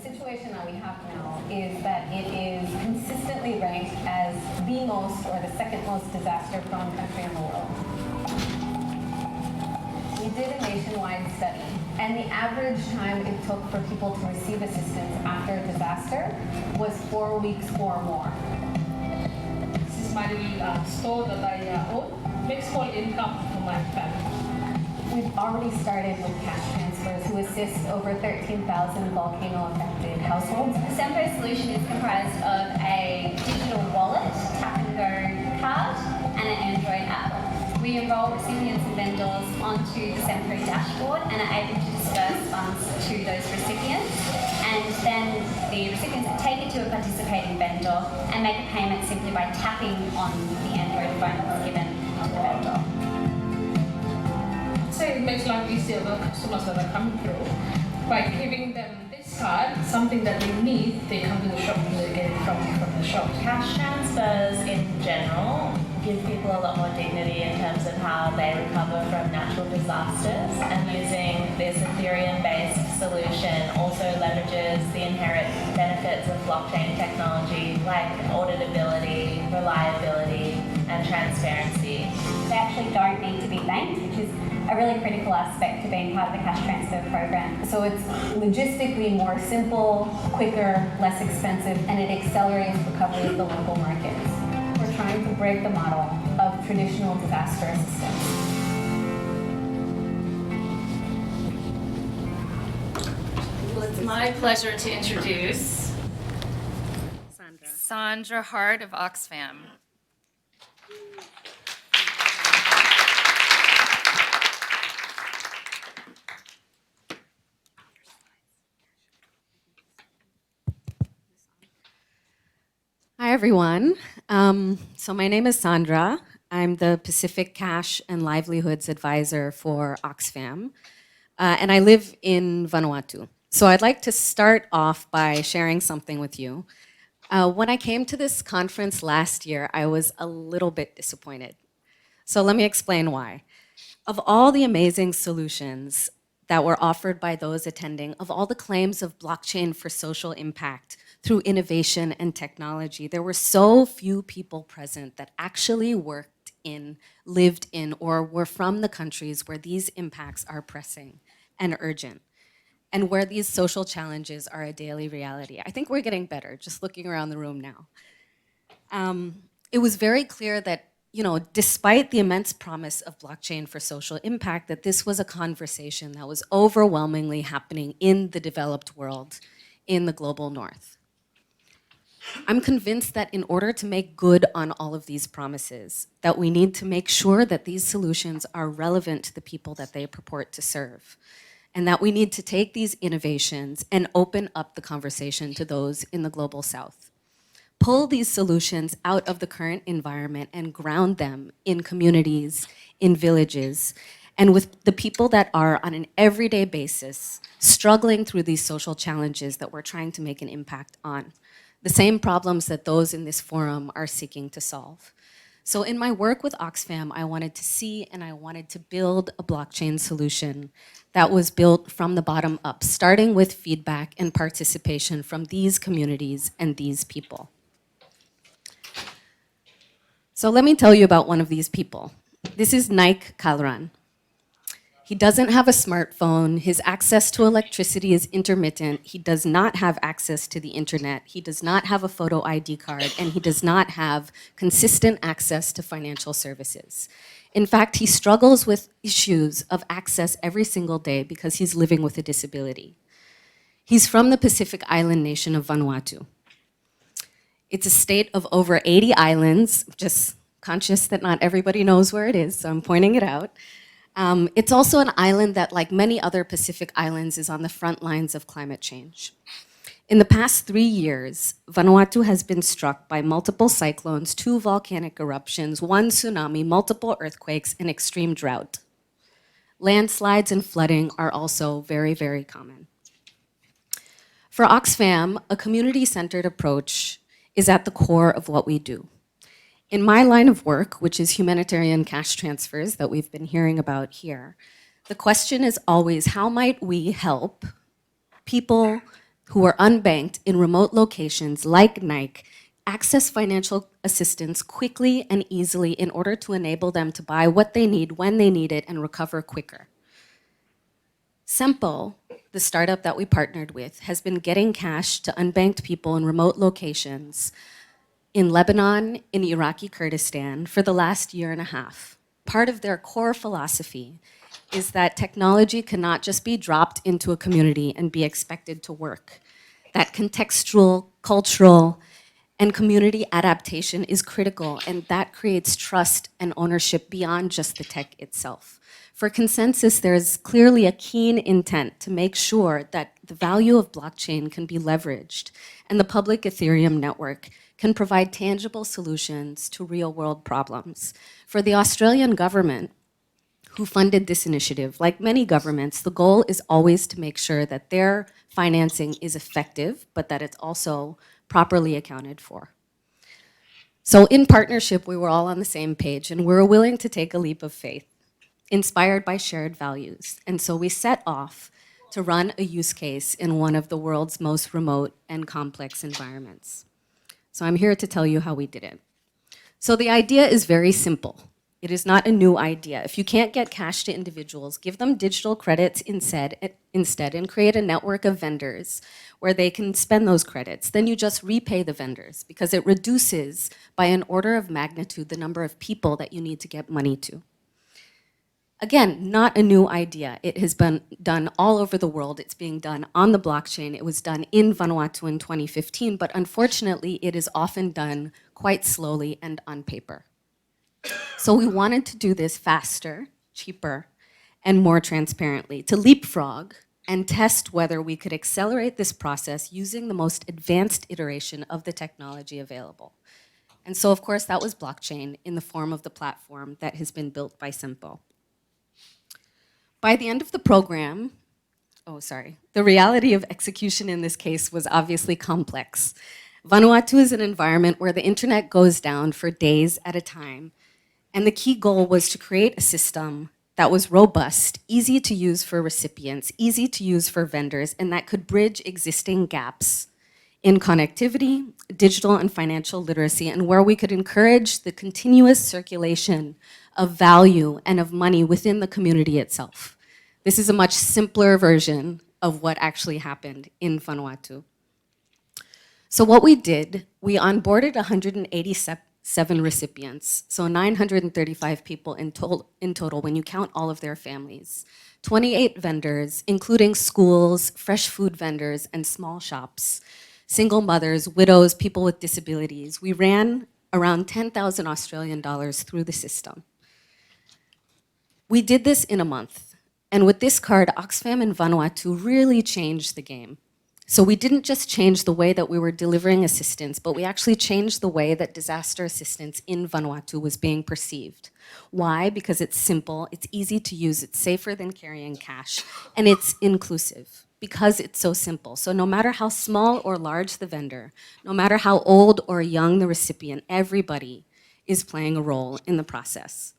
situation that we have now is that it is consistently ranked as the most or the second most disaster-prone country in the world. We did a nationwide study, and the average time it took for people to receive assistance after a disaster was 4 weeks or more. This is my store that I own. Makes full income for my family. We've already started with cash transfers to assist over 13,000 volcano-affected households. The Sempo solution is comprised of a digital wallet, tap-and-go card, and an Android app. We enroll recipients and vendors onto the Sempo dashboard and are able to disperse funds to those recipients. And then the recipients can take it to a participating vendor and make a payment simply by tapping on the Android phone that's given to the vendor. So it makes life easier for customers that are coming through. By giving them this card, something that they need, they come to the shop and they get it from the shop. Cash transfers in general give people a lot more dignity in terms of how they recover from natural disasters, and using this Ethereum-based solution also leverages the inherent benefits of blockchain technology like auditability, reliability, and transparency. They actually don't need to be banked, which is a really critical aspect to being part of the cash transfer program. So it's logistically more simple, quicker, less expensive, and it accelerates recovery of the local markets. We're trying to break the model of traditional disaster assistance. It's my pleasure to introduce Sandra Hart of Oxfam. Hi, everyone. So my name is Sandra. I'm the Pacific Cash and Livelihoods Advisor for Oxfam, and I live in Vanuatu. So I'd like to start off by sharing something with you. When I came to this conference last year, I was a little bit disappointed. So let me explain why. Of all the amazing solutions that were offered by those attending, of all the claims of blockchain for social impact through innovation and technology, there were so few people present that actually worked in, lived in, or were from the countries where these impacts are pressing and urgent, and where these social challenges are a daily reality. I think we're getting better, just looking around the room now. It was very clear that, despite the immense promise of blockchain for social impact, that this was a conversation that was overwhelmingly happening in the developed world, in the global north. I'm convinced that in order to make good on all of these promises, that we need to make sure that these solutions are relevant to the people that they purport to serve, and that we need to take these innovations and open up the conversation to those in the global south. Pull these solutions out of the current environment and ground them in communities, in villages, and with the people that are on an everyday basis struggling through these social challenges that we're trying to make an impact on. The same problems that those in this forum are seeking to solve. So in my work with Oxfam, I wanted to see and I wanted to build a blockchain solution that was built from the bottom up, starting with feedback and participation from these communities and these people. So let me tell you about one of these people. This is Nike Kalran. He doesn't have a smartphone. His access to electricity is intermittent. He does not have access to the internet. He does not have a photo ID card, and he does not have consistent access to financial services. In fact, he struggles with issues of access every single day because he's living with a disability. He's from the Pacific island nation of Vanuatu. It's a state of over 80 islands, just conscious that not everybody knows where it is, so I'm pointing it out. It's also an island that, like many other Pacific islands, is on the front lines of climate change. In the past 3 years, Vanuatu has been struck by multiple cyclones, 2 volcanic eruptions, 1 tsunami, multiple earthquakes, and extreme drought. Landslides and flooding are also very, very common. For Oxfam, a community-centered approach is at the core of what we do. In my line of work, which is humanitarian cash transfers that we've been hearing about here, the question is always, how might we help people who are unbanked in remote locations like Nike access financial assistance quickly and easily in order to enable them to buy what they need when they need it and recover quicker. Sempo, the startup that we partnered with, has been getting cash to unbanked people in remote locations in Lebanon, in Iraqi Kurdistan, for the last year and a half. Part of their core philosophy is that technology cannot just be dropped into a community and be expected to work. That contextual, cultural, and community adaptation is critical, and that creates trust and ownership beyond just the tech itself. For Consensus, there is clearly a keen intent to make sure that the value of blockchain can be leveraged and the public Ethereum network can provide tangible solutions to real-world problems. For the Australian government, who funded this initiative, like many governments, the goal is always to make sure that their financing is effective, but that it's also properly accounted for. So in partnership, we were all on the same page, and we were willing to take a leap of faith, inspired by shared values. And so we set off to run a use case in one of the world's most remote and complex environments. So I'm here to tell you how we did it. So the idea is very simple. It is not a new idea. If you can't get cash to individuals, give them digital credits instead and create a network of vendors where they can spend those credits. Then you just repay the vendors because it reduces by an order of magnitude the number of people that you need to get money to. Again, not a new idea. It has been done all over the world. It's being done on the blockchain. It was done in Vanuatu in 2015, but unfortunately, it is often done quite slowly and on paper. So we wanted to do this faster, cheaper, and more transparently, to leapfrog and test whether we could accelerate this process using the most advanced iteration of the technology available. And so, of course, that was blockchain in the form of the platform that has been built by Sempo. By the end of the program, the reality of execution in this case was obviously complex. Vanuatu is an environment where the internet goes down for days at a time. And the key goal was to create a system that was robust, easy to use for recipients, easy to use for vendors, and that could bridge existing gaps in connectivity, digital and financial literacy, and where we could encourage the continuous circulation of value and of money within the community itself. This is a much simpler version of what actually happened in Vanuatu. So what we did, we onboarded 187 recipients, so 935 people in total when you count all of their families. 28 vendors, including schools, fresh food vendors, and small shops, single mothers, widows, people with disabilities. We ran around 10,000 Australian dollars through the system. We did this in a month. And with this card, Oxfam in Vanuatu really changed the game. So we didn't just change the way that we were delivering assistance, but we actually changed the way that disaster assistance in Vanuatu was being perceived. Why? Because it's simple, it's easy to use, it's safer than carrying cash, and it's inclusive because it's so simple. So no matter how small or large the vendor, no matter how old or young the recipient, everybody is playing a role in the process.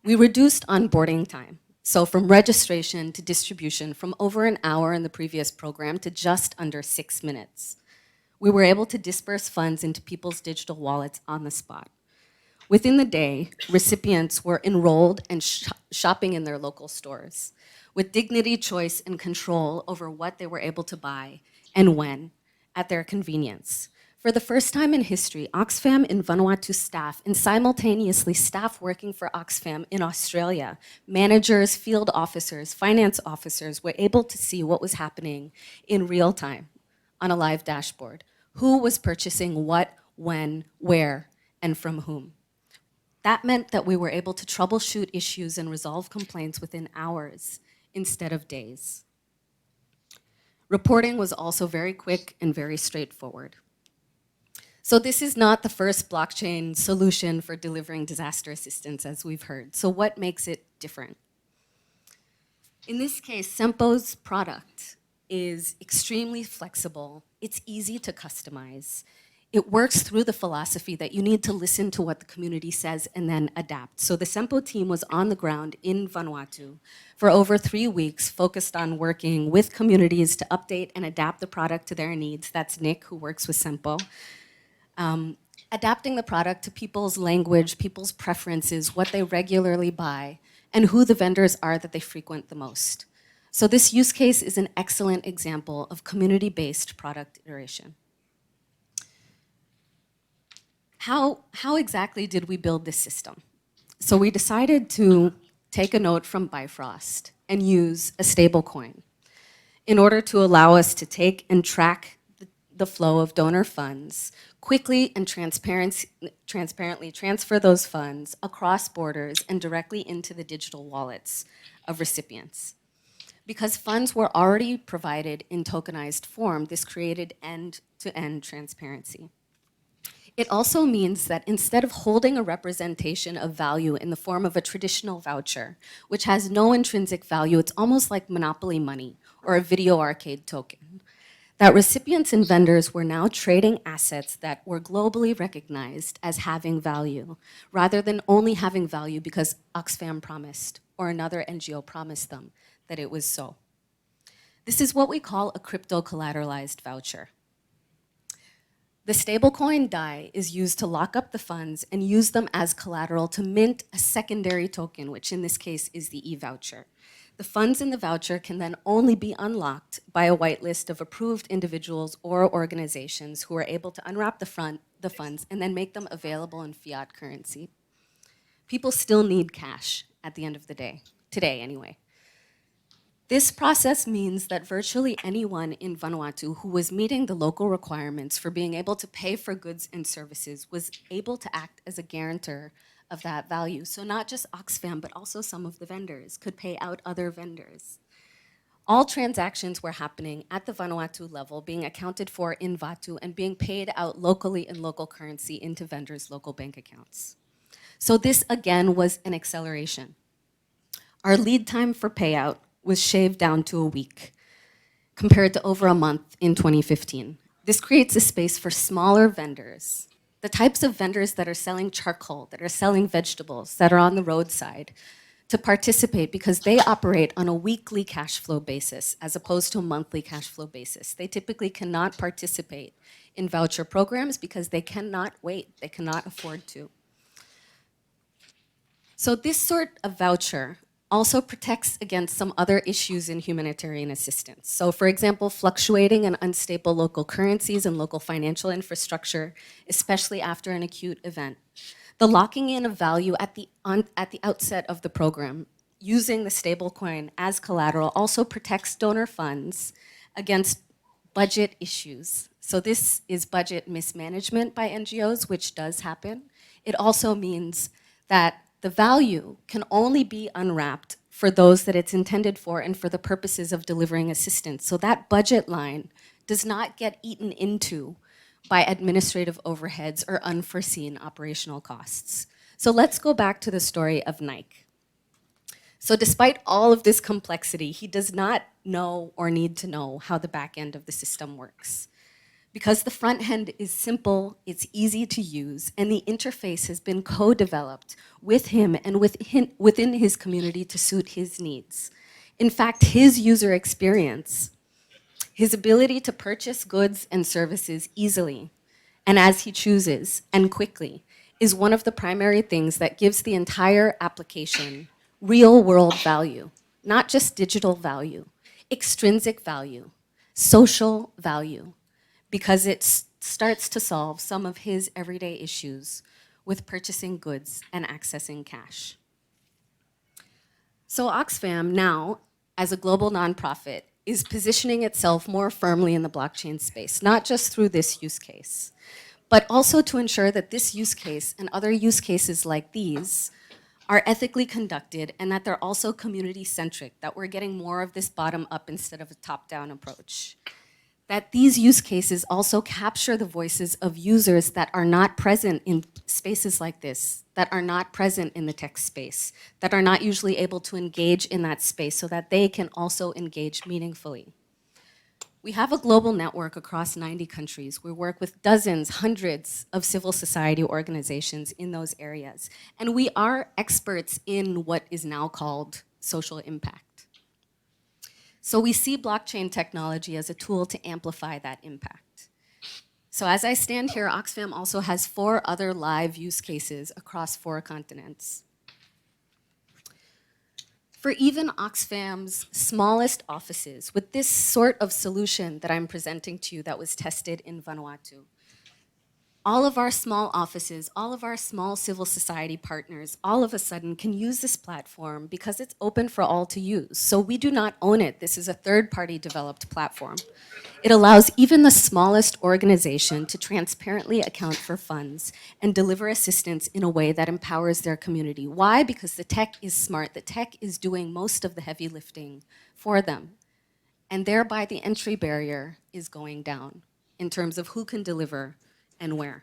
We reduced onboarding time. So from registration to distribution, from over an hour in the previous program to just under 6 minutes. We were able to disperse funds into people's digital wallets on the spot. Within the day, recipients were enrolled and shopping in their local stores with dignity, choice, and control over what they were able to buy and when at their convenience. For the first time in history, Oxfam in Vanuatu staff and simultaneously staff working for Oxfam in Australia, managers, field officers, finance officers were able to see what was happening in real time on a live dashboard. Who was purchasing what, when, where, and from whom. That meant that we were able to troubleshoot issues and resolve complaints within hours instead of days. Reporting was also very quick and very straightforward. So this is not the first blockchain solution for delivering disaster assistance, as we've heard. So what makes it different? In this case, Sempo's product is extremely flexible. It's easy to customize. it works through the philosophy that you need to listen to what the community says and then adapt. So the SEMPO team was on the ground in Vanuatu for over 3 weeks, focused on working with communities to update and adapt the product to their needs. That's Nick, who works with SEMPO. Adapting the product to people's language, people's preferences, what they regularly buy, and who the vendors are that they frequent the most. So this use case is an excellent example of community-based product iteration. How exactly did we build this system? So we decided to take a note from Bifrost and use a stable coin in order to allow us to take and track the flow of donor funds, quickly and transparently transfer those funds across borders and directly into the digital wallets of recipients. Because funds were already provided in tokenized form, this created end-to-end transparency. It also means that instead of holding a representation of value in the form of a traditional voucher, which has no intrinsic value, it's almost like monopoly money or a video arcade token, that recipients and vendors were now trading assets that were globally recognized as having value, rather than only having value because Oxfam promised or another NGO promised them that it was so. This is what we call a crypto-collateralized voucher. The stablecoin DAI is used to lock up the funds and use them as collateral to mint a secondary token, which in this case is the e-voucher. The funds in the voucher can then only be unlocked by a whitelist of approved individuals or organizations who are able to unwrap the funds and then make them available in fiat currency. People still need cash at the end of the day, today anyway. This process means that virtually anyone in Vanuatu who was meeting the local requirements for being able to pay for goods and services was able to act as a guarantor of that value. So not just Oxfam, but also some of the vendors could pay out other vendors. All transactions were happening at the Vanuatu level, being accounted for in Vatu and being paid out locally in local currency into vendors' local bank accounts. So this again was an acceleration. Our lead time for payout was shaved down to a week, compared to over a month in 2015. This creates a space for smaller vendors, the types of vendors that are selling charcoal, that are selling vegetables, that are on the roadside, to participate because they operate on a weekly cash flow basis as opposed to a monthly cash flow basis. They typically cannot participate in voucher programs because they cannot wait, they cannot afford to. So this sort of voucher also protects against some other issues in humanitarian assistance. So for example, fluctuating and unstable local currencies and local financial infrastructure, especially after an acute event. The locking in of value at the outset of the program, using the stablecoin as collateral, also protects donor funds against budget issues. So this is budget mismanagement by NGOs, which does happen. It also means that the value can only be unwrapped for those that it's intended for and for the purposes of delivering assistance. So that budget line does not get eaten into by administrative overheads or unforeseen operational costs. So let's go back to the story of Nike. So despite all of this complexity, he does not know or need to know how the back end of the system works. Because the front end is simple, it's easy to use, and the interface has been co-developed with him and within his community to suit his needs. In fact, his user experience, his ability to purchase goods and services easily and as he chooses and quickly is one of the primary things that gives the entire application real world value, not just digital value, extrinsic value, social value, because it starts to solve some of his everyday issues with purchasing goods and accessing cash. So Oxfam now, as a global nonprofit, is positioning itself more firmly in the blockchain space, not just through this use case, but also to ensure that this use case and other use cases like these are ethically conducted and that they're also community-centric, that we're getting more of this bottom-up instead of a top-down approach. That these use cases also capture the voices of users that are not present in spaces like this, that are not present in the tech space, that are not usually able to engage in that space so that they can also engage meaningfully. We have a global network across 90 countries. We work with dozens, hundreds of civil society organizations in those areas. And we are experts in what is now called social impact. So we see blockchain technology as a tool to amplify that impact. So as I stand here, Oxfam also has 4 other live use cases across 4 continents. For even Oxfam's smallest offices, with this sort of solution that I'm presenting to you that was tested in Vanuatu, all of our small offices, all of our small civil society partners, all of a sudden can use this platform because it's open for all to use. So we do not own it. This is a third-party developed platform. It allows even the smallest organization to transparently account for funds and deliver assistance in a way that empowers their community. Why? Because the tech is smart. The tech is doing most of the heavy lifting for them. And thereby the entry barrier is going down in terms of who can deliver and where.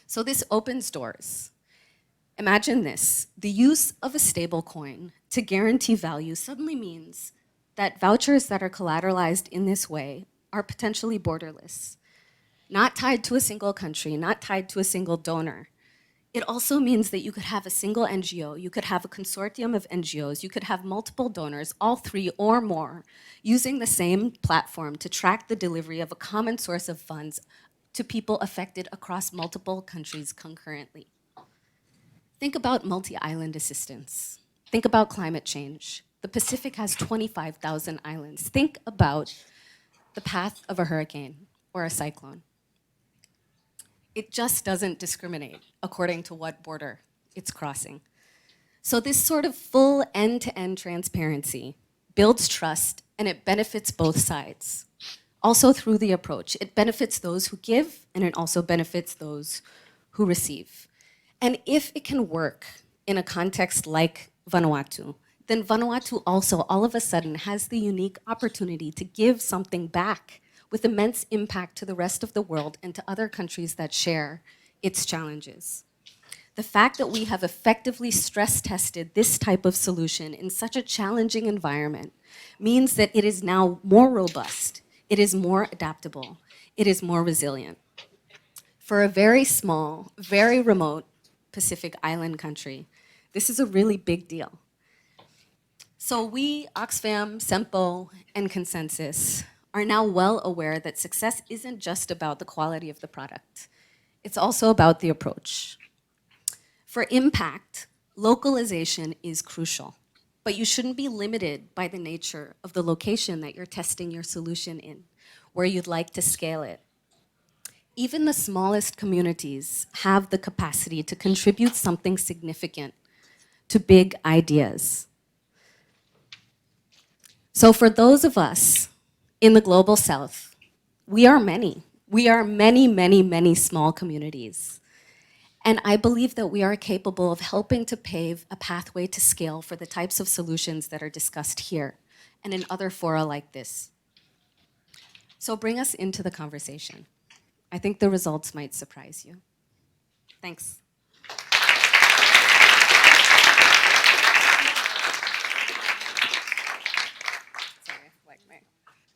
So this opens doors. Imagine this. The use of a stable coin to guarantee value suddenly means that vouchers that are collateralized in this way are potentially borderless, not tied to a single country, not tied to a single donor. It also means that you could have a single NGO, you could have a consortium of NGOs, you could have multiple donors, all 3 or more, using the same platform to track the delivery of a common source of funds to people affected across multiple countries concurrently. Think about multi-island assistance. Think about climate change. The Pacific has 25,000 islands. Think about the path of a hurricane or a cyclone. It just doesn't discriminate according to what border it's crossing. So this sort of full end-to-end transparency builds trust, and it benefits both sides. Also through the approach. It benefits those who give, and it also benefits those who receive. And if it can work in a context like Vanuatu, then Vanuatu also all of a sudden has the unique opportunity to give something back with immense impact to the rest of the world and to other countries that share its challenges. The fact that we have effectively stress tested this type of solution in such a challenging environment means that it is now more robust, it is more adaptable, it is more resilient. For a very small, very remote Pacific island country, this is a really big deal. So we, Oxfam, SEMPO, and Consensus, are now well aware that success isn't just about the quality of the product. It's also about the approach. For impact, localization is crucial, but you shouldn't be limited by the nature of the location that you're testing your solution in, where you'd like to scale it. Even the smallest communities have the capacity to contribute something significant to big ideas. So for those of us in the global south, we are many. We are many, many, many small communities. And I believe that we are capable of helping to pave a pathway to scale for the types of solutions that are discussed here and in other fora like this. So bring us into the conversation. I think the results might surprise you. Thanks.